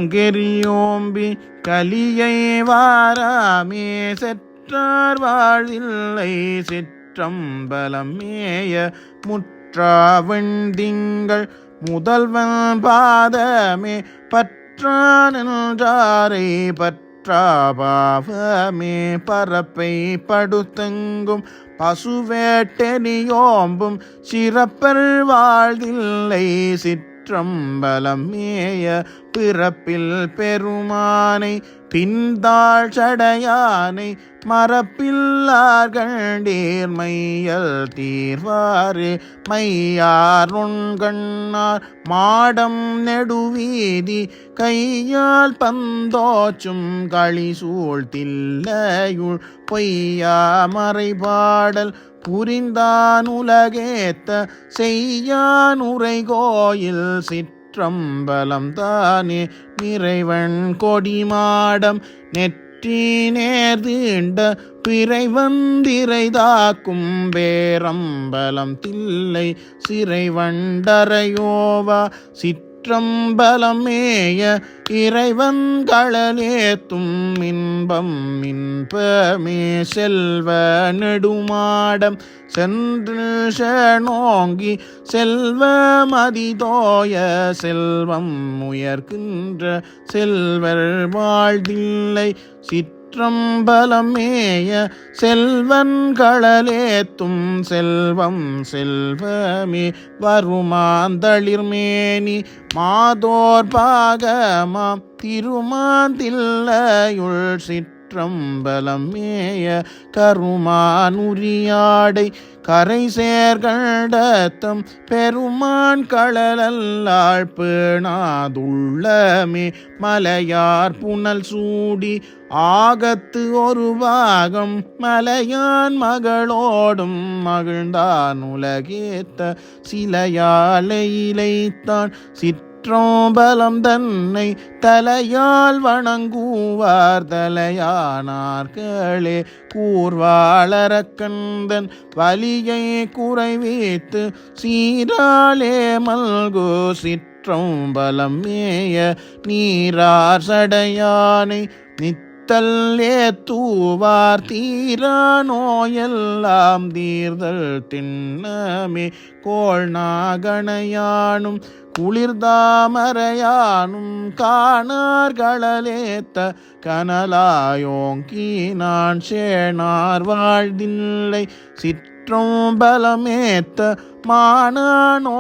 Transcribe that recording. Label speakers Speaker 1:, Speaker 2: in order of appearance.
Speaker 1: கற்றாங்கெரியோம்பி கலியை வாராமே செற்றார் வாழ்வில்லை சிற்றம்பலம் மேய முற்றாவெண்டிங்கள் முதல்வன் பாதமே பற்றா நின்றாரை பற்றாபாவமே பரப்பை படுத்தெங்கும் பசுவேட்டெனியோம்பும் சிறப்பர் வாழ்தில்லை சிற்றம்பலம் மேய பிறப்பில் பெருமானை பின்தாழ் சடையானை மரப்பில்லார் கண்டீர் மையல் தீர்வாரே மையார் நுண்கண்ணார் மாடம் நெடுவீதி கையால் பந்தோச்சும் களிசூழ் தில்லையுள் பொய்யா மறைபாடல் புரிந்தான் உலகேத்த செய்யான் உரை கோயில் சிற்றம்பலம் தானே நிறைவன் கொடிமாடம் நெற்றி நேர்தீண்ட பிறை வந்திரை தாக்கும் வேரம்பலம் தில்லை சிறை வண்டரையோவா சிற்றம்பலம் மேய இறைவன் களலேத்தும் இன்பம் இன்பமே செல்வ நெடுமாடம் சென்று நோங்கி செல்வ மதிதோய செல்வம் உயர்கின்ற செல்வர் வாழ்தில்லை சிற்றம்பலம் மேய செல்வன் களலேத்தும் செல்வம் செல்வமே வருமாந்தளிர்மேனி மாதோர் பாகமாம் திருமாந்தில்லையுள் சிற்றம்பலம் மேய கருமானுரியாடை கரை சேர்கண்டத்தம் பெருமான் களலல்லாள் பேணாதுள்ளமே மலையார் புனல் சூடி ஆகத்து ஒரு பாகம் மலையான் மகளோடும் மகிழ்ந்தான் உலகேத்த சிலையாலை இலைத்தான் சிற்றம்பலம் தன்னை தலையால் வணங்குவார் தலையானார்களே கூர்வாளரக்கந்தன் வலியை குறைவித்து சீராளே மல்கு சிற்றம்பலம் மேய நீரார் சடையானை நித்தல்லே தூவார் தீரா நோயெல்லாம் தீர்தல் திண்ணமே கோள் நாகணையானும் குளிர்தாமரையானும் காணார்களேத்த கனலாயோங்கி நான் சேனார் வாழ்தில்லை சிற்றம்பலமேத்த மானோ